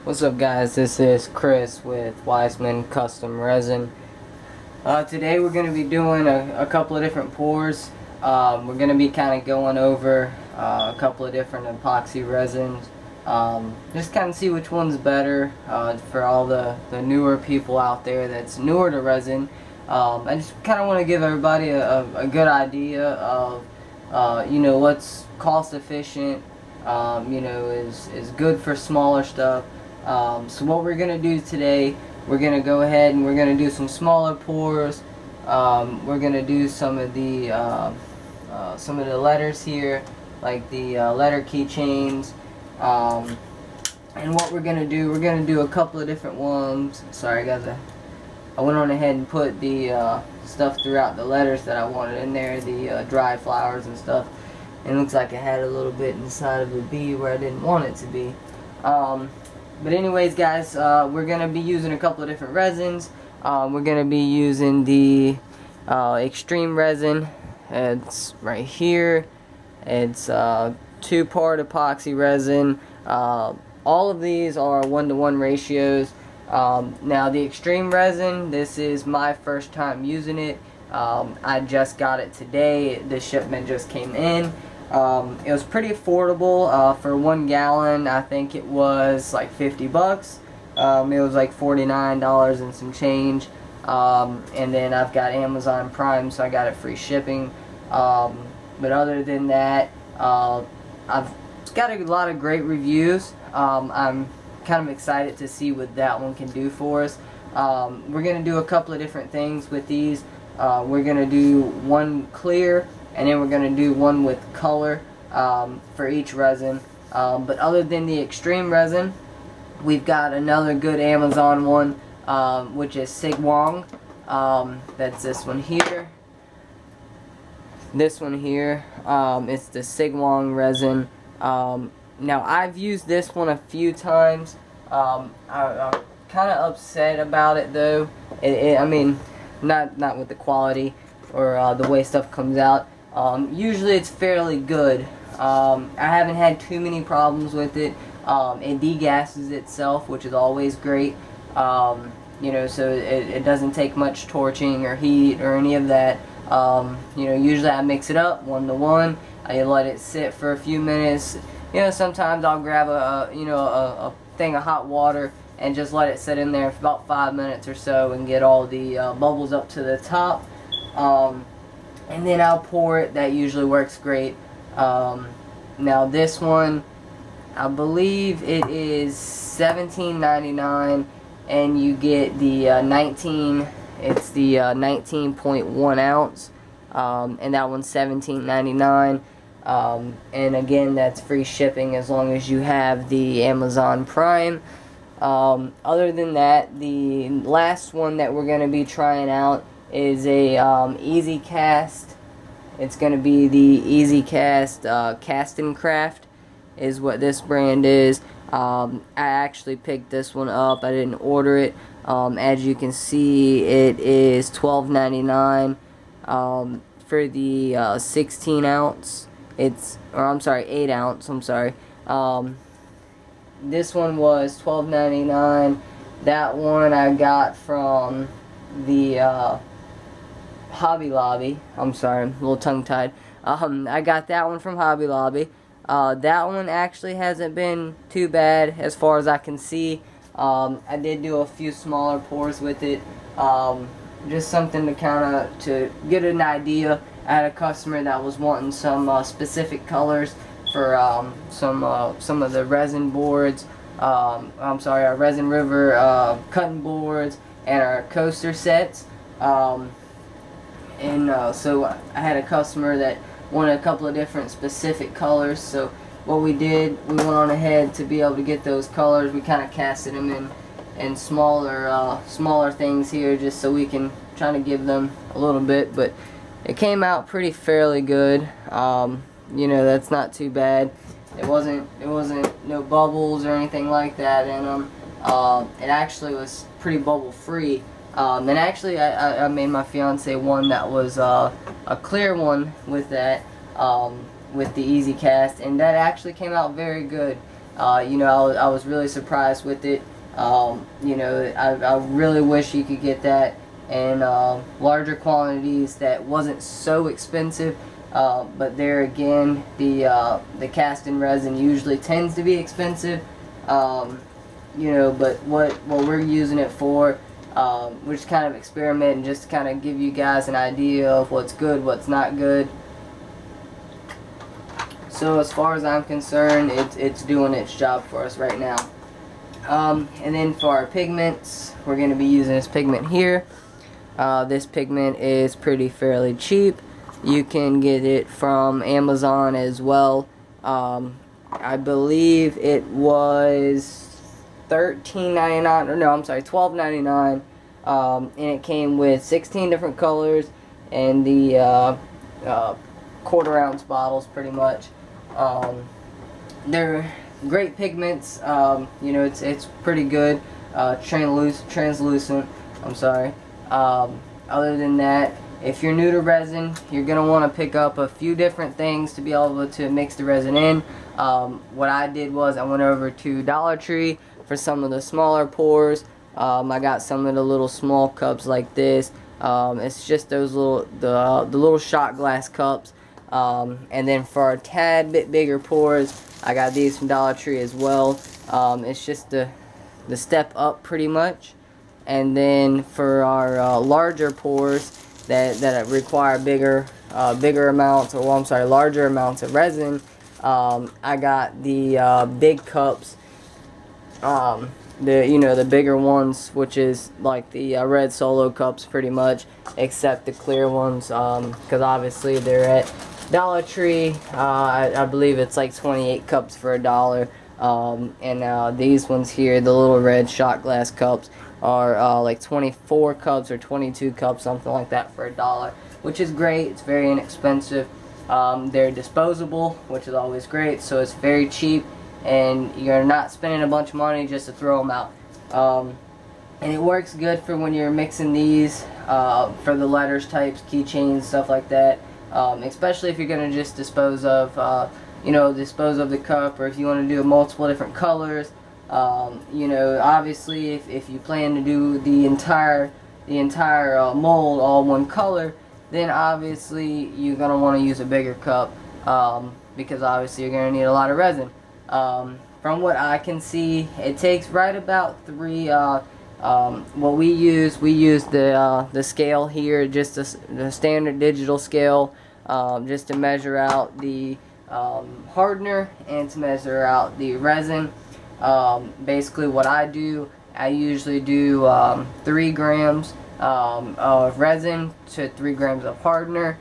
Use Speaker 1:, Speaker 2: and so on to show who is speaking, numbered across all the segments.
Speaker 1: What's up, guys? This is Chris with Wiseman Custom Resin. Today we're going to be doing a couple of different pours. We're going to be kind of going over a couple of different epoxy resins. Just kind of see which one's better for all the newer people out there that's newer to resin. I just kind of want to give everybody a good idea of what's cost efficient, is good for smaller stuff. So what we're going to do today, we're going to go ahead and we're going to do some smaller pours. We're going to do some of the letters here, like the letter keychains. And what we're going to do, we're going to do a couple of different ones. Sorry guys, I went on ahead and put the stuff throughout the letters that I wanted in there, the dry flowers and stuff. And it looks like it had a little bit inside of the B where I didn't want it to be. But anyways, guys, we're going to be using a couple of different resins. We're going to be using the extreme resin. It's right here. It's 2-part epoxy resin. All of these are 1-to-1 ratios. Now the extreme resin, this is my first time using it. I just got it today. The shipment just came in. It was pretty affordable for 1 gallon. I think it was like 50 bucks. It was like $49 and some change. And then I've got Amazon Prime, so I got it free shipping. But other than that, I've got a lot of great reviews. I'm kind of excited to see what that one can do for us. We're going to do a couple of different things with these. We're going to do one clear, and then we're going to do one with color for each resin. But other than the extreme resin, we've got another good Amazon one, which is Sigwong. That's this one here. This one here, it's the sigwongresin resin. Now I've used this one a few times. I'm kind of upset about it though. I mean, not with the quality or the way stuff comes out. Usually it's fairly good. I haven't had too many problems with it. It degasses itself, which is always great. So it doesn't take much torching or heat or any of that. Usually I mix it up 1-to-1. I let it sit for a few minutes. Sometimes I'll grab a thing of hot water and just let it sit in there for about 5 minutes or so and get all the bubbles up to the top. And then I'll pour it. That usually works great. Now this one, I believe it is $17.99, and you get the 19. It's the 19.1 ounce, and that one's $17.99. And again, that's free shipping as long as you have the Amazon Prime. Other than that, the last one that we're going to be trying out is a Easy Cast. It's going to be the Easy Cast Cast and Craft is what this brand is. I actually picked this one up. I didn't order it. As you can see, it is $12.99 for the 16 ounce. I'm sorry, 8 ounce. I'm sorry. This one was $12.99. That one I got from the Hobby Lobby. I'm sorry, I'm a little tongue-tied. I got that one from Hobby Lobby. That one actually hasn't been too bad as far as I can see. I did do a few smaller pours with it. Just something to get an idea. I had a customer that was wanting some specific colors for some of the resin boards. Our Resin River cutting boards and our coaster sets. So I had a customer that wanted a couple of different specific colors. So what we did, we went on ahead to be able to get those colors. We kind of casted them in smaller things here, just so we can try to give them a little bit. But it came out pretty fairly good. That's not too bad. It wasn't no bubbles or anything like that in them. It actually was pretty bubble free. And actually I made my fiance one that was a clear one with that, with the Easy Cast, and that actually came out very good. You know, I was really surprised with it. You know, I really wish you could get that in larger quantities that wasn't so expensive. But there again, the casting resin usually tends to be expensive. You know, but what we're using it for, we're just kind of experimenting, just to kind of give you guys an idea of what's good, what's not good. So as far as I'm concerned, it's doing its job for us right now. And then for our pigments, we're going to be using this pigment here. This pigment is fairly cheap. You can get it from Amazon as well. I believe it was $13.99, or no, I'm sorry, $12.99. And it came with 16 different colors and the quarter-ounce bottles, pretty much. They're great pigments. You know, it's pretty good. Translucent. I'm sorry. Other than that, if you're new to resin, you're going to want to pick up a few different things to be able to mix the resin in. What I did was I went over to Dollar Tree for some of the smaller pours. I got some of the little small cups like this. It's just those little the little shot glass cups. And then for a tad bit bigger pours, I got these from Dollar Tree as well. It's just the step up pretty much. And then for our larger pours that require bigger amounts, or well, I'm sorry, larger amounts of resin, I got the big cups. The bigger ones, which is like the red Solo cups pretty much, except the clear ones, because obviously they're at Dollar Tree. I believe it's like 28 cups for $1. And these ones here, the little red shot glass cups, are like 24 cups or 22 cups, something like that, for $1, which is great. It's very inexpensive. They're disposable, which is always great, so it's very cheap, and you're not spending a bunch of money just to throw them out. And it works good for when you're mixing these for the letters types, keychains, stuff like that. Especially if you're going to just dispose of the cup, or if you want to do multiple different colors. You know, obviously if you plan to do the entire mold all one color, then obviously you're going to want to use a bigger cup, because obviously you're going to need a lot of resin. From what I can see, it takes right about 3. What we use the scale here, just the standard digital scale, just to measure out the hardener and to measure out the resin. Basically what I usually do 3 grams of resin to 3 grams of hardener.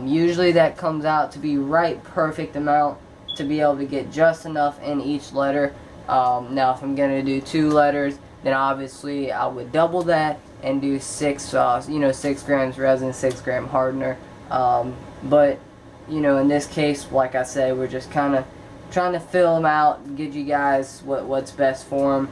Speaker 1: Usually that comes out to be perfect amount to be able to get just enough in each letter. Now if I'm going to do 2 letters, then obviously I would double that and do 6 grams resin, 6 gram hardener. But you know, in this case, like I said, we're just kind of trying to fill them out, get you guys what's best for them.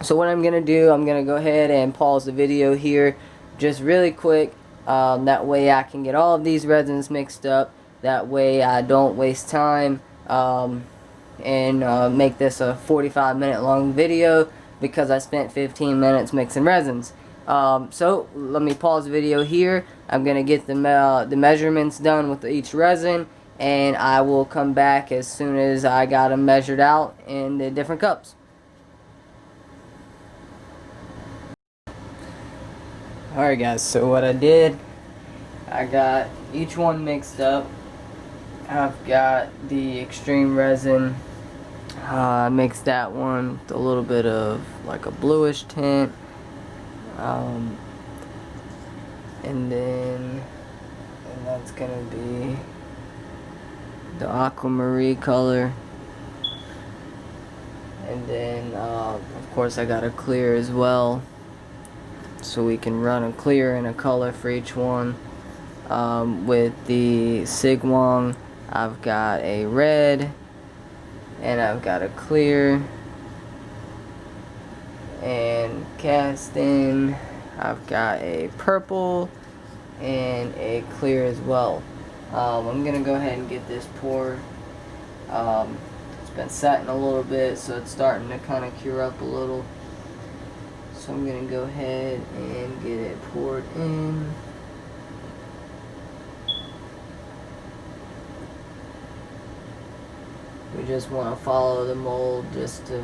Speaker 1: So what I'm gonna do, I'm gonna go ahead and pause the video here, just really quick. That way I can get all of these resins mixed up. That way I don't waste time and make this a 45-minute long video, because I spent 15 minutes mixing resins. So let me pause the video here. I'm gonna get the measurements done with each resin, and I will come back as soon as I got them measured out in the different cups. Alright guys, so what I did, I got each one mixed up. I've got the extreme resin. I mixed that one with a little bit of like a bluish tint. And that's gonna be the aquamarine color. And then of course I got a clear as well, so we can run a clear and a color for each one. With the Sigwong, I've got a red and I've got a clear, and casting, I've got a purple and a clear as well. I'm gonna go ahead and get this pour. It's been setting a little bit, so it's starting to kind of cure up a little. So I'm going to go ahead and get it poured in. We just want to follow the mold just to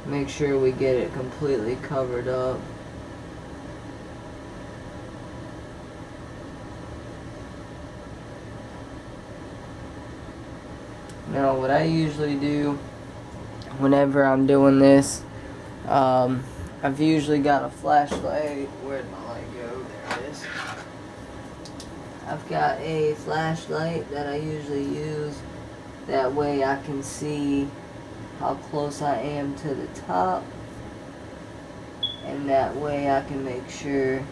Speaker 1: make sure we get it completely covered up. Now what I usually do whenever I'm doing this, I've usually got a flashlight. Where'd my light go? There it is. I've got a flashlight that I usually use. That way I can see how close I am to the top. And that way I can make sure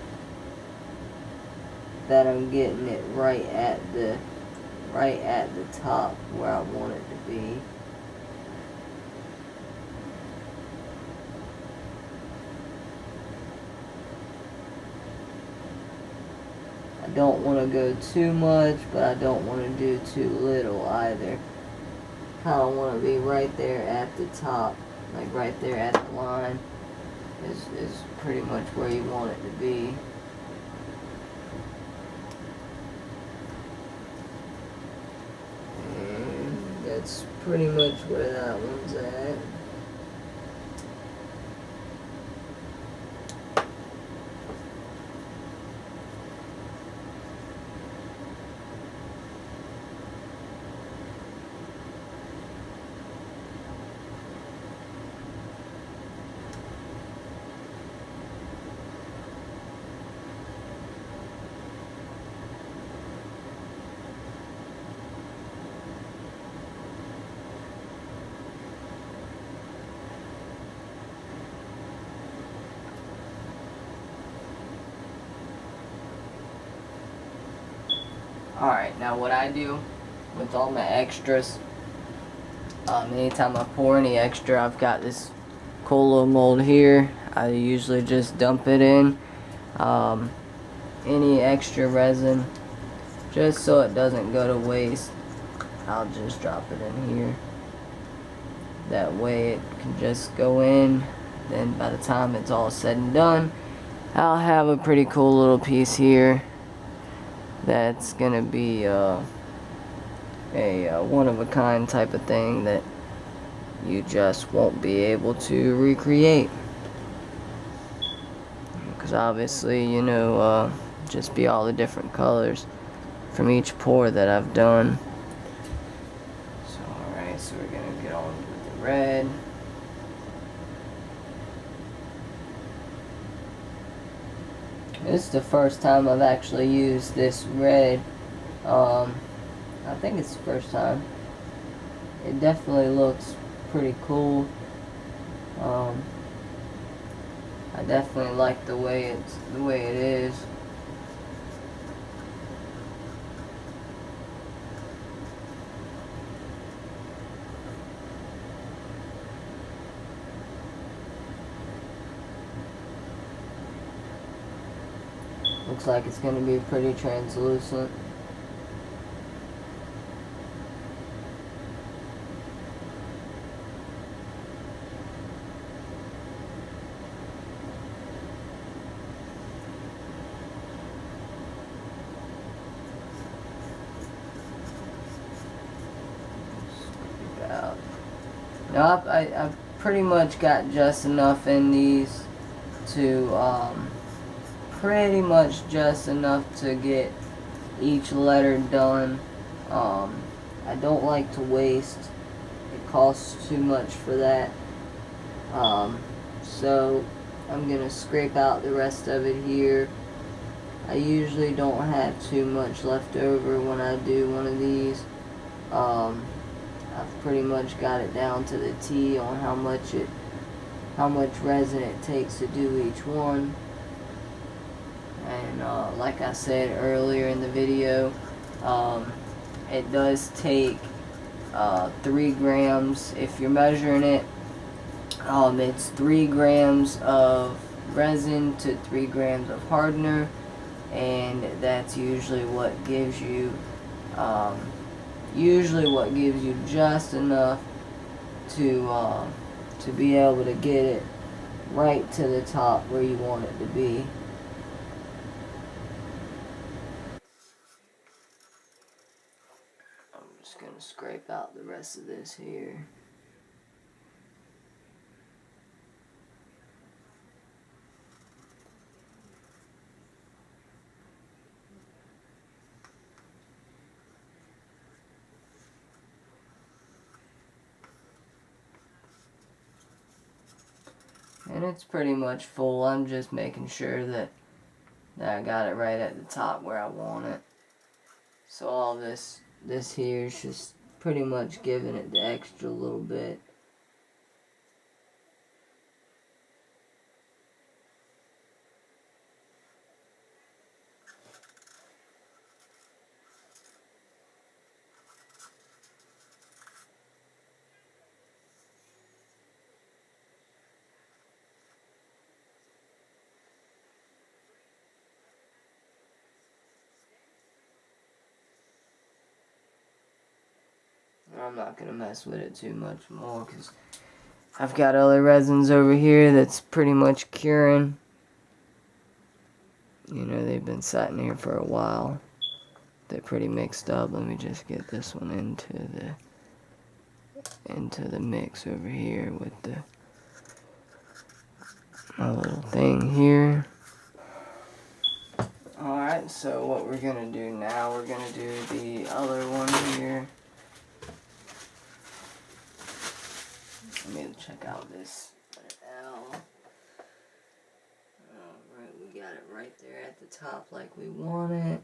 Speaker 1: that I'm getting it right at the top where I want it to be. I don't want to go too much, but I don't want to do too little either. Kind of want to be right there at the top, like right there at the line is pretty much where you want it to be. And that's pretty much where that one's at. Alright, now what I do with all my extras, anytime I pour any extra, I've got this cool little mold here. I usually just dump it in. Any extra resin, just so it doesn't go to waste, I'll just drop it in here. That way it can just go in. Then by the time it's all said and done, I'll have a pretty cool little piece here. That's gonna be a one-of-a-kind type of thing that you just won't be able to recreate, because obviously, you know, just be all the different colors from each pour that I've done. So alright, so we're gonna get on with the red. This is the first time I've actually used this red. I think it's the first time. It definitely looks pretty cool. I definitely like the way it is. Looks like it's going to be pretty translucent. Now I've pretty much got just enough in these to pretty much just enough to get each letter done. I don't like to waste. It costs too much for that. So I'm gonna scrape out the rest of it here. I usually don't have too much left over when I do one of these. I've pretty much got it down to the T on how much resin it takes to do each one. And like I said earlier in the video, it does take 3 grams. If you're measuring it, it's 3 grams of resin to 3 grams of hardener, and that's usually what gives you usually what gives you just enough to be able to get it right to the top where you want it to be. I'm just going to scrape out the rest of this here. And it's pretty much full. I'm just making sure that I got it right at the top where I want it. So all this here is just pretty much giving it the extra little bit. I'm not going to mess with it too much more because I've got other resins over here that's pretty much curing. You know, they've been sitting here for a while. They're pretty mixed up. Let me just get this one into the mix over here with my little thing here. Alright, so what we're going to do now, we're going to do the other one here. Let me check out this L. Alright, we got it right there at the top like we want it.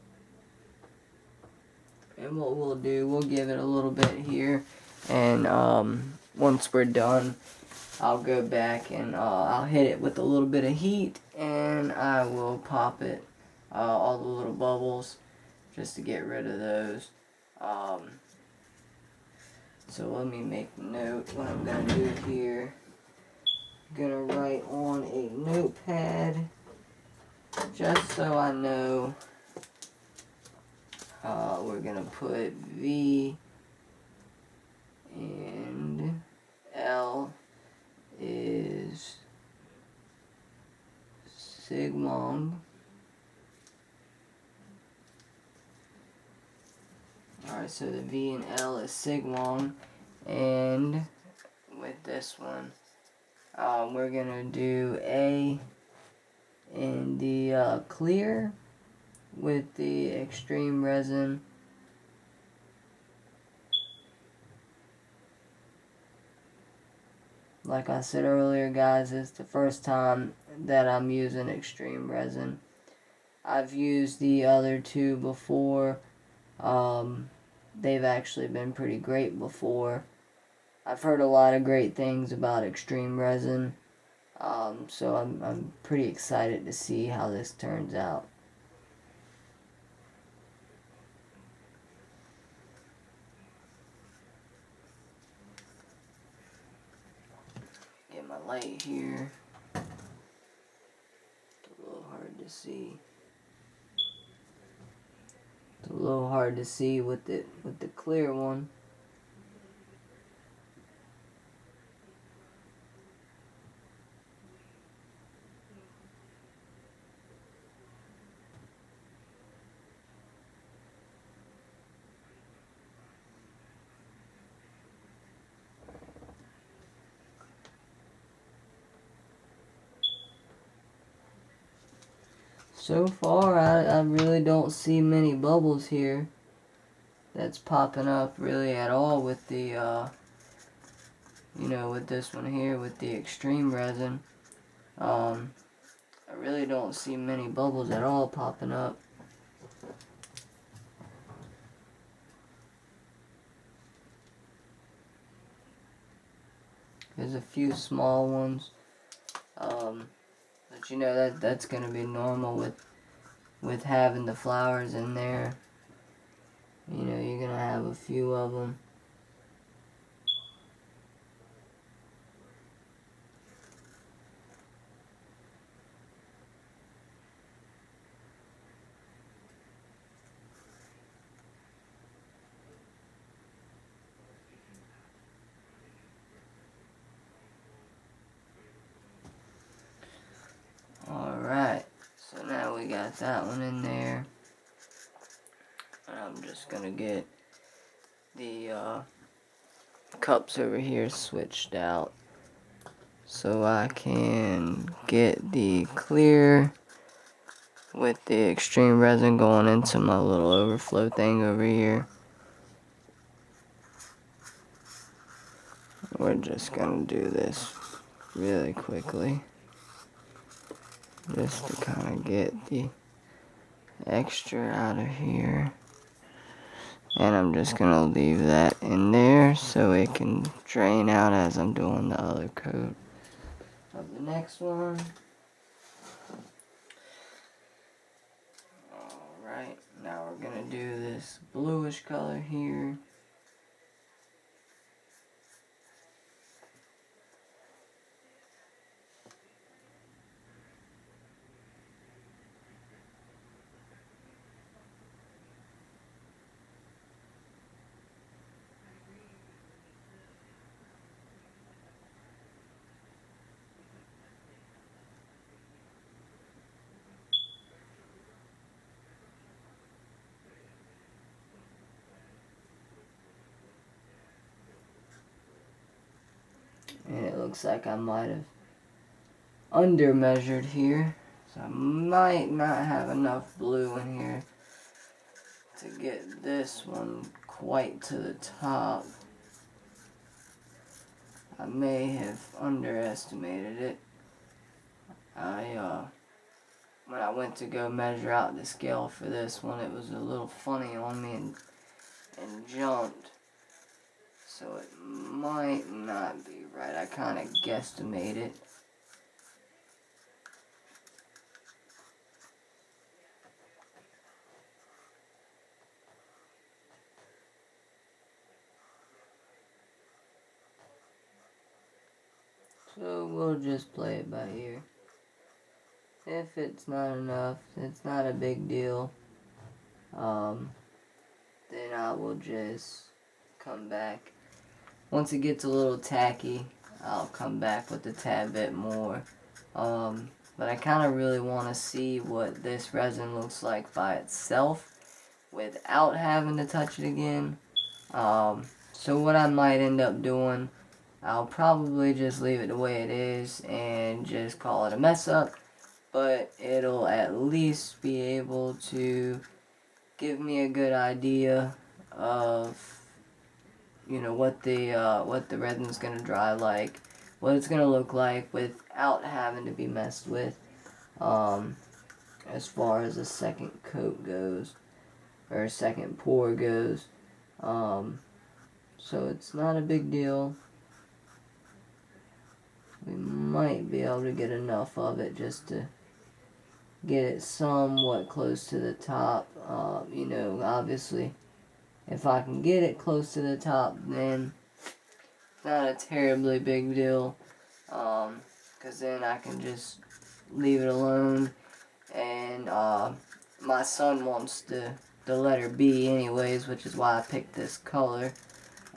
Speaker 1: And what we'll do, we'll give it a little bit here. And once we're done, I'll go back and I'll hit it with a little bit of heat. And I will pop it, all the little bubbles, just to get rid of those. So let me make a note what I'm going to do here. I'm going to write on a notepad just so I know. We're going to put V and L is sigwong. Alright, so the V and L is sigwong. And with this one, we're going to do A in the clear with the extreme resin. Like I said earlier, guys, it's the first time that I'm using extreme resin. I've used the other two before. They've actually been pretty great before. I've heard a lot of great things about extreme resin. So I'm pretty excited to see how this turns out. Get my light here. It's a little hard to see. It's a little hard to see with the clear one. So far, I really don't see many bubbles here that's popping up really at all with the, you know, with this one here, with the extreme resin. I really don't see many bubbles at all popping up. There's a few small ones. But you know that's gonna be normal with having the flowers in there. You know, you're gonna have a few of them. got that one in there. And I'm just gonna get the cups over here switched out so I can get the clear with the extreme resin going into my little overflow thing over here. We're just gonna do this really quickly just to kind of get the extra out of here. And I'm just gonna leave that in there so it can drain out as I'm doing the other coat of the next one. Alright, now we're gonna do this bluish color here. And it looks like I might have under measured here, so I might not have enough blue in here to get this one quite to the top. I may have underestimated it. When I went to go measure out the scale for this one, it was a little funny on me and jumped. So it might not be right. I kind of guesstimated. So we'll just play it by ear. If it's not enough, it's not a big deal. Then I will just come back. Once it gets a little tacky, I'll come back with a tad bit more. But I kind of really want to see what this resin looks like by itself without having to touch it again. So what I might end up doing, I'll probably just leave it the way it is and just call it a mess up. But it'll at least be able to give me a good idea of, you know, what the resin's gonna dry like, what it's gonna look like without having to be messed with, as far as a second coat goes, or a second pour goes. So it's not a big deal. We might be able to get enough of it just to get it somewhat close to the top. You know, obviously, if I can get it close to the top, then it's not a terribly big deal, because then I can just leave it alone. And my son wants the letter B anyways, which is why I picked this color.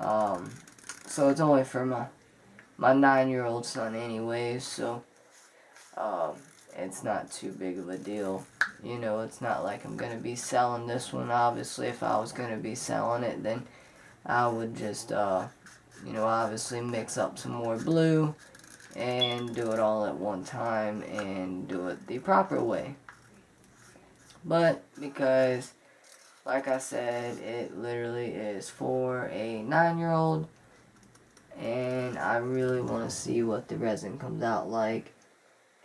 Speaker 1: So it's only for my 9-year-old son anyways, so it's not too big of a deal. You know, it's not like I'm going to be selling this one. Obviously, if I was going to be selling it, then I would just, you know, obviously mix up some more blue and do it all at one time and do it the proper way. But because, like I said, it literally is for a 9-year-old, and I really want to see what the resin comes out like.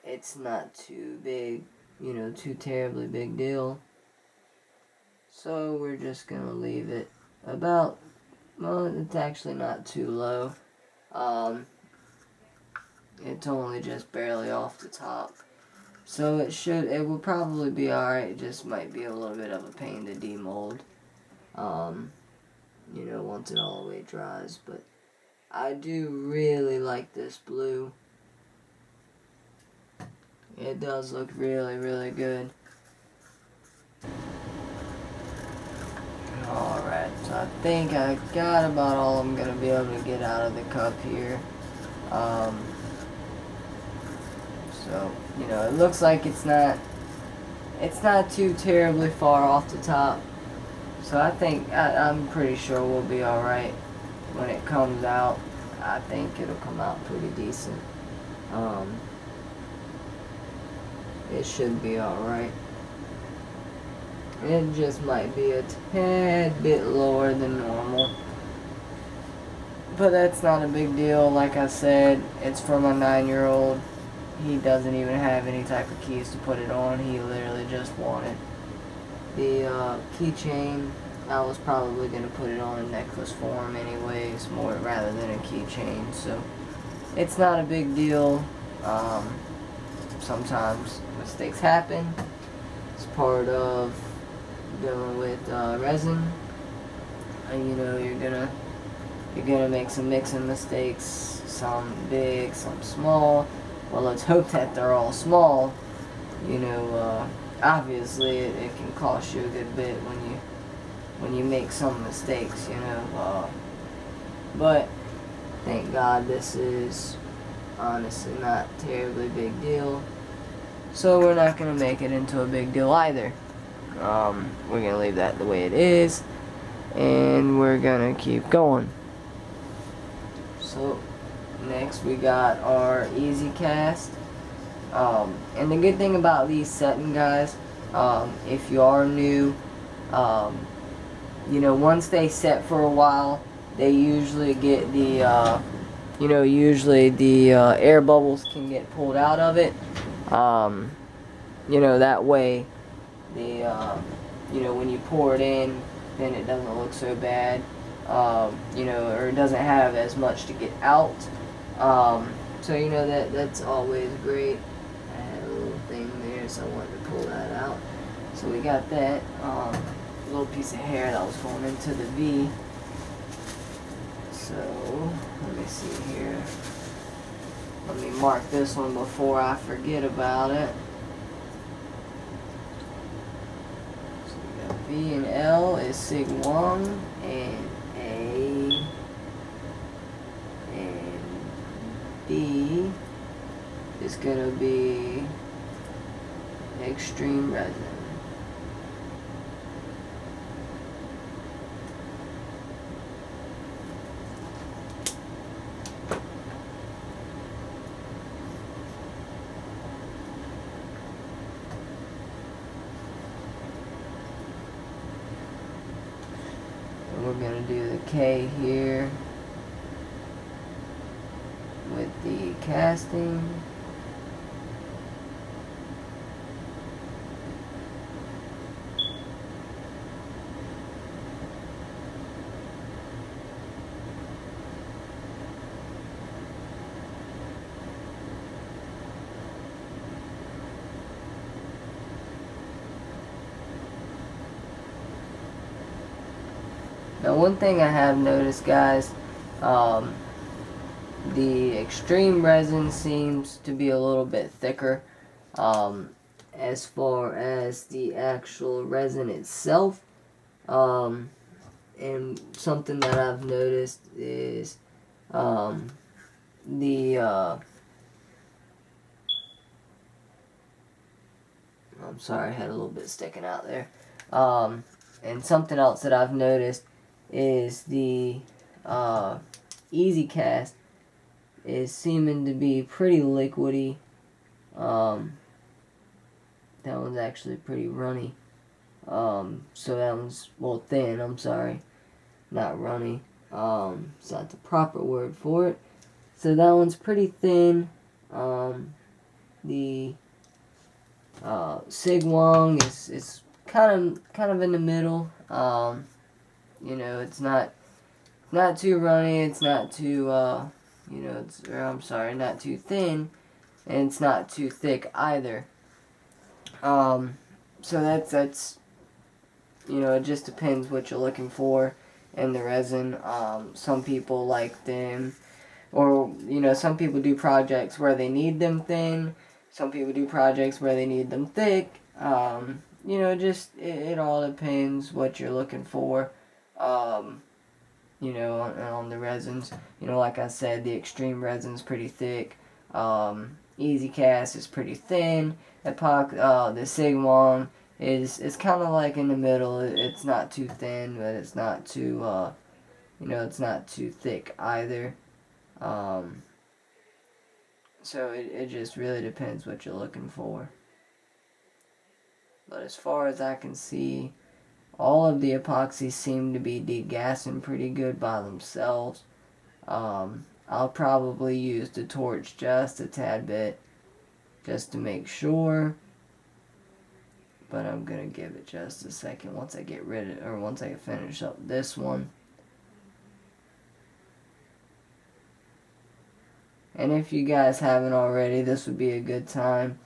Speaker 1: It's not too big, you know, too terribly big deal. So we're just going to leave it about, well, it's actually not too low. It's only just barely off the top. So it will probably be alright. It just might be a little bit of a pain to demold, you know, once it all the way dries. But I do really like this blue. It does look really, really good. Alright, so I think I got about all I'm going to be able to get out of the cup here. So, you know, it looks like it's not it's not too terribly far off the top. So I think, I'm pretty sure we'll be alright when it comes out. I think it'll come out pretty decent. It should be alright. It just might be a tad bit lower than normal. But that's not a big deal. Like I said, it's for my 9-year-old. He doesn't even have any type of keys to put it on. He literally just wanted the keychain. I was probably going to put it on a necklace form anyways, more rather than a keychain. So it's not a big deal. Sometimes mistakes happen. It's part of dealing with resin. You know, you're gonna make some mixing mistakes, some big, some small. Well, let's hope that they're all small. You know, obviously it can cost you a good bit when you make some mistakes. You know, but thank God this is honestly not a terribly big deal. So we're not gonna make it into a big deal either. We're gonna leave that the way it is, and we're gonna keep going. So next we got our easy cast. And the good thing about these setting guys, if you are new, you know, once they set for a while, they usually get the usually the air bubbles can get pulled out of it. You know, that way the you know, when you pour it in, then it doesn't look so bad. You know, or it doesn't have as much to get out. So you know, that's always great. I had a little thing there, so I wanted to pull that out. So we got that little piece of hair that was going into the V. So let me see here. Let me mark this one before I forget about it. So we got V and L is Sigwong, and A and B is gonna be extreme resin. And we're gonna do the K here with the casting. Now, one thing I have noticed, guys, the extreme resin seems to be a little bit thicker as far as the actual resin itself. And something that I've noticed is I'm sorry, I had a little bit sticking out there. And something else that I've noticed is the easy cast is seeming to be pretty liquidy. That one's actually pretty runny. So that one's, well, thin, I'm sorry. Not runny. It's not the proper word for it. So that one's pretty thin. The Sigwong is kind of in the middle. You know, it's not too runny, it's not too you know, I'm sorry, not too thin, and it's not too thick either. So that's you know, it just depends what you're looking for in the resin. Some people like them, or you know, some people do projects where they need them thin. Some people do projects where they need them thick. You know, just it all depends what you're looking for. You know, on the resins. You know, like I said, the extreme resin's pretty thick. Easy Cast is pretty thin. The Sigwong is kind of like in the middle. It's not too thin, but it's not too it's not too thick either. So it just really depends what you're looking for. But as far as I can see, all of the epoxies seem to be degassing pretty good by themselves. I'll probably use the torch just a tad bit, just to make sure. But I'm gonna give it just a second once I get rid of, or once I finish up this one. And if you guys haven't already, this would be a good time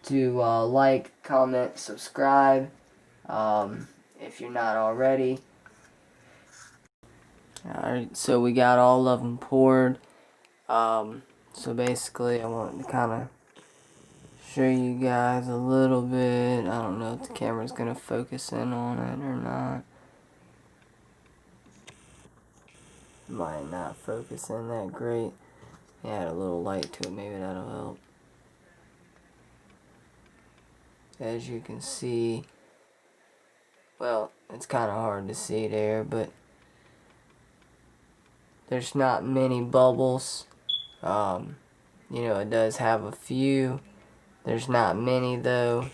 Speaker 1: to like, comment, subscribe, if you're not already. Alright, so we got all of them poured. So basically I want to kind of show you guys a little bit. I don't know if the camera's going to focus in on it or not. Might not focus in that great. Add a little light to it, maybe that'll help. As you can see, well, it's kind of hard to see there, but there's not many bubbles. You know, it does have a few. There's not many though.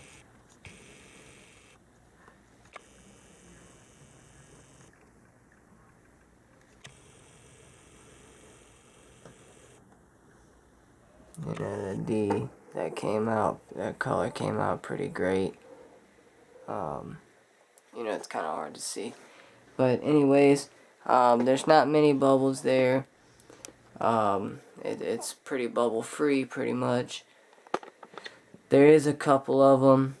Speaker 1: You know, the D that came out, that color came out pretty great. You know, it's kind of hard to see. But anyways, there's not many bubbles there. It's pretty bubble free, pretty much. There is a couple of them,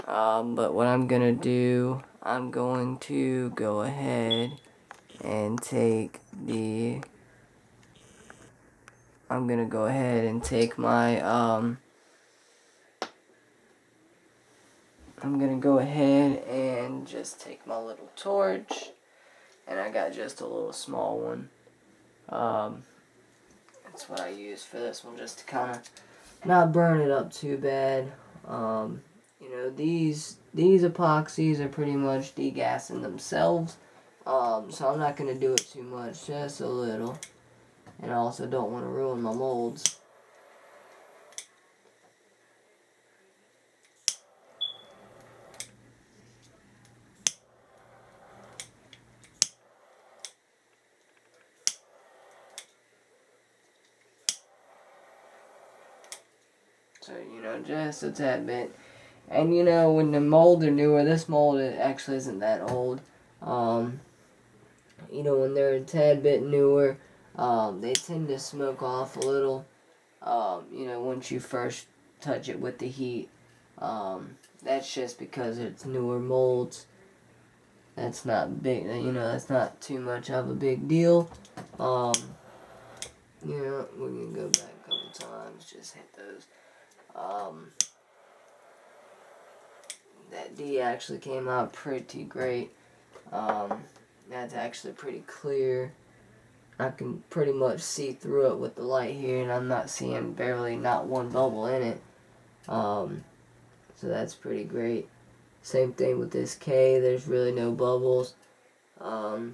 Speaker 1: but what I'm gonna do, I'm going to go ahead and take the. I'm gonna go ahead and take my I'm gonna go ahead and just take my little torch, and I got just a little small one. That's what I use for this one, just to kind of not burn it up too bad. You know, these epoxies are pretty much degassing themselves, so I'm not gonna do it too much, just a little. And I also don't want to ruin my molds. So, you know, just a tad bit. And, you know, when the mold are newer, this mold actually isn't that old. You know, when they're a tad bit newer, they tend to smoke off a little. You know, once you first touch it with the heat. That's just because it's newer molds. That's not big, you know, that's not too much of a big deal. Yeah, we're gonna go back a couple times, just hit those. That D actually came out pretty great. That's actually pretty clear. I can pretty much see through it with the light here, and I'm not seeing barely not one bubble in it. So that's pretty great. Same thing with this K, there's really no bubbles. The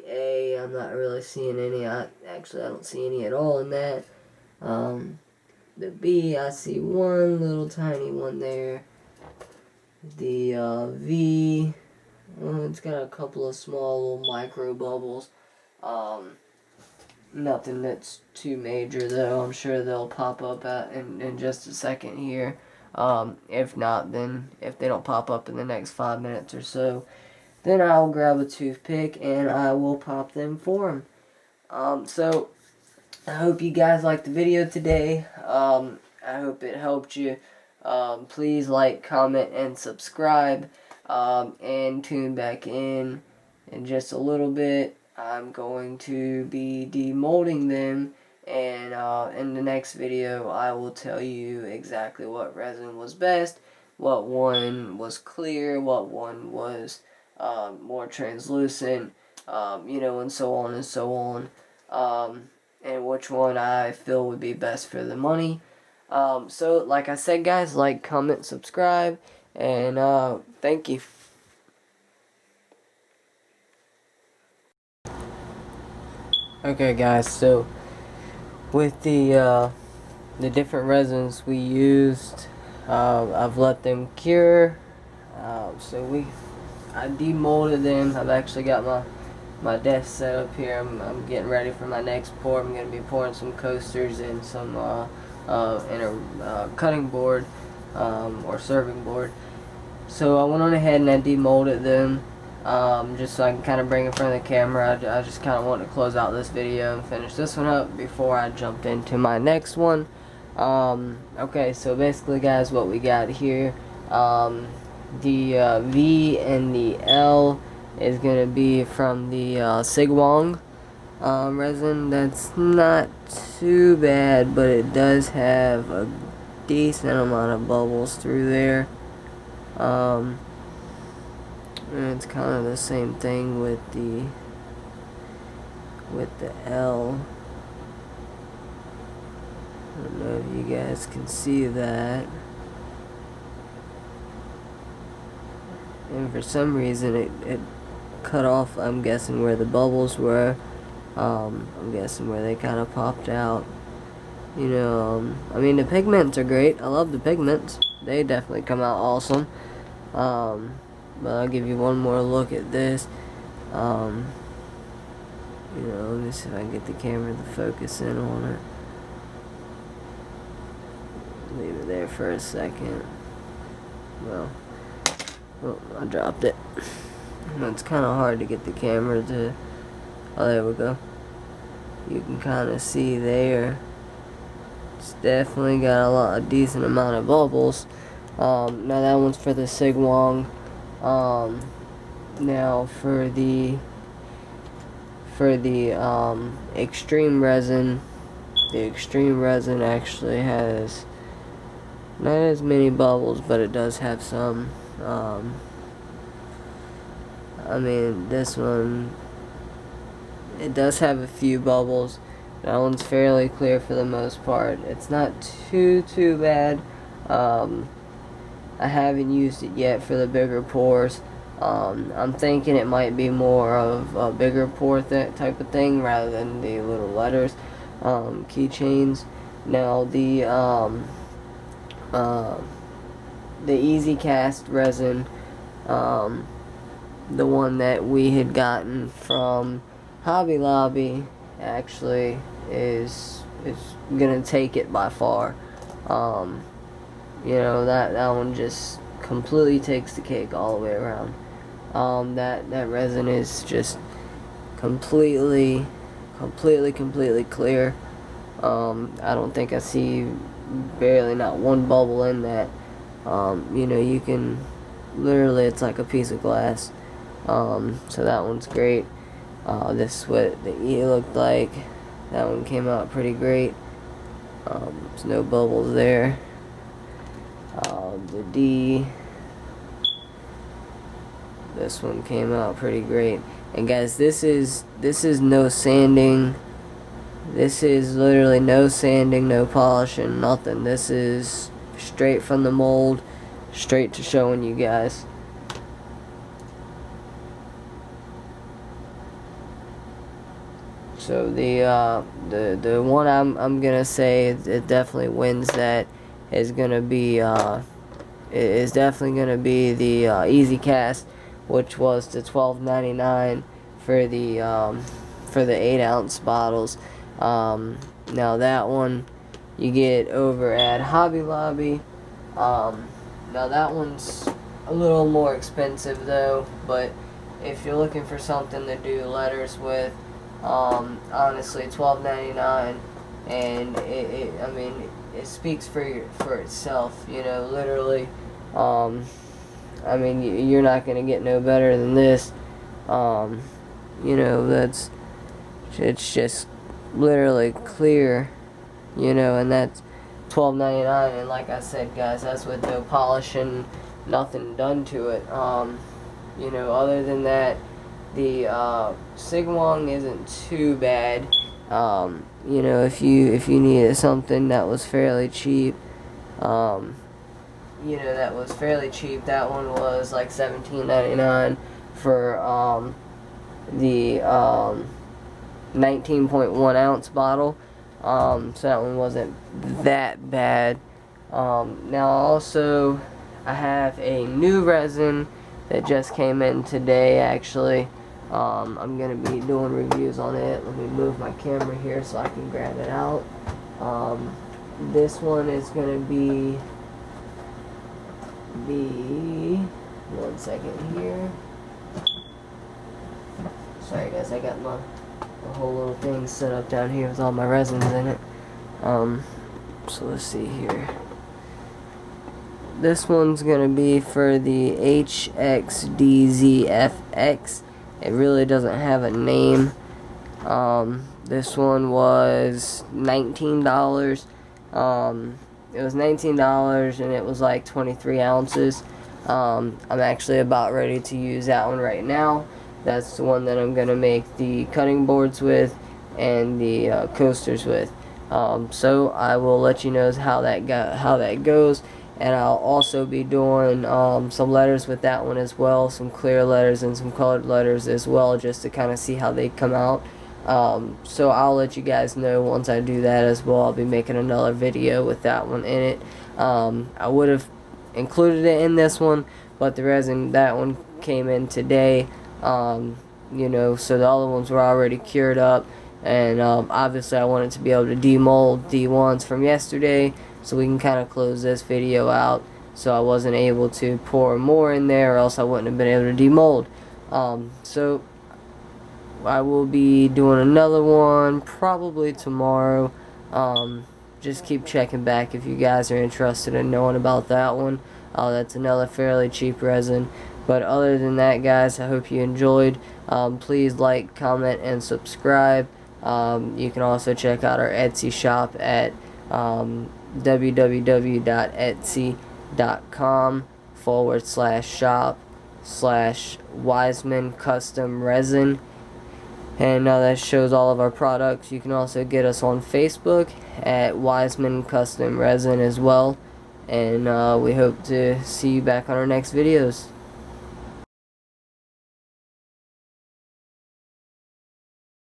Speaker 1: A, I'm not really seeing any. Actually, I don't see any at all in that. The B, I see one little tiny one there. The V, it's got a couple of small little micro bubbles. Nothing that's too major though. I'm sure they'll pop up in just a second here. If not, then if they don't pop up in the next 5 minutes or so, then I'll grab a toothpick and I will pop them for them. So I hope you guys liked the video today. I hope it helped you. Please like, comment, and subscribe. And tune back in just a little bit. I'm going to be demolding them, and in the next video I will tell you exactly what resin was best, what one was clear, what one was more translucent, you know, and so on and so on. and which one I feel would be best for the money. So like I said, guys, like, comment, subscribe, and thank you. Okay, guys, so with the different resins we used, I've let them cure. I demolded them. I've actually got my desk set up here. I'm getting ready for my next pour. I'm going to be pouring some coasters and some in a cutting board or serving board. So I went on ahead and I demolded them just so I can kind of bring in front of the camera. I just kind of wanted to close out this video and finish this one up before I jumped into my next one. Okay, so basically, guys, what we got here, the V and the L is going to be from the Sigwong resin. That's not too bad, but it does have a decent amount of bubbles through there. And it's kind of the same thing with the L. I don't know if you guys can see that. And for some reason it cut off, I'm guessing, where the bubbles were. I'm guessing where they kind of popped out. You know, I mean, the pigments are great. I love the pigments. They definitely come out awesome. But I'll give you one more look at this. You know, let me see if I can get the camera to focus in on it. Leave it there for a second. Well, oh, I dropped it. It's kind of hard to get the camera to... Oh, there we go. You can kind of see there. It's definitely got a decent amount of bubbles. Now that one's for the Sigwong. Now for the extreme resin, the extreme resin actually has not as many bubbles, but it does have some. I mean, this one, it does have a few bubbles. That one's fairly clear for the most part. It's not too bad. I haven't used it yet for the bigger pours. I'm thinking it might be more of a bigger pour type of thing rather than the little letters, keychains. Now the Easy Cast resin, the one that we had gotten from Hobby Lobby, actually is gonna take it by far. You know, that one just completely takes the cake all the way around. That resin is just completely clear. I don't think I see barely not one bubble in that. You know, you can literally, it's like a piece of glass. So that one's great. This is what the E looked like. That one came out pretty great. There's no bubbles there. The D, this one came out pretty great. And guys, this is no sanding. This is literally no sanding, no polishing, nothing. This is straight from the mold, straight to showing you guys. So the one I'm gonna say it definitely wins that is gonna be the Easy Cast, which was the $12.99 for the 8-ounce bottles. Now that one you get over at Hobby Lobby. Now that one's a little more expensive though, but if you're looking for something to do letters with, honestly, $12.99, and I mean, it speaks for itself. You know, literally. I mean, you're not gonna get no better than this. You know, it's just literally clear. You know, and that's $12.99, and like I said, guys, that's with no polishing, nothing done to it. You know, other than that, the Sigwong isn't too bad. You know, if you needed something that was fairly cheap, you know, that was fairly cheap. That one was like $17.99 for the 19.1 ounce bottle. So that one wasn't that bad. Now also, I have a new resin that just came in today, actually. I'm going to be doing reviews on it. Let me move my camera here so I can grab it out. This one is going to be one second here. Sorry guys, I got my whole little thing set up down here with all my resins in it. So let's see here. This one's gonna be for the HXDZFX. It really doesn't have a name. This one was $19. It was $19 and it was like 23 ounces. I'm actually about ready to use that one right now. That's the one that I'm gonna make the cutting boards with and the coasters with. So I will let you know how that goes, and I'll also be doing some letters with that one as well, some clear letters and some colored letters as well, just to kind of see how they come out. So I'll let you guys know once I do that as well. I'll be making another video with that one in it. I would have included it in this one, but the resin, that one came in today. You know, so the other ones were already cured up, and obviously I wanted to be able to demold the ones from yesterday so we can kind of close this video out. So I wasn't able to pour more in there, or else I wouldn't have been able to demold. So I will be doing another one probably tomorrow. Just keep checking back if you guys are interested in knowing about that one. That's another fairly cheap resin. But other than that, guys, I hope you enjoyed. Please like, comment, and subscribe. You can also check out our Etsy shop at www.etsy.com/shop/Wiseman Custom Resin. And that shows all of our products. You can also get us on Facebook at Wiseman Custom Resin as well. And we hope to see you back on our next videos.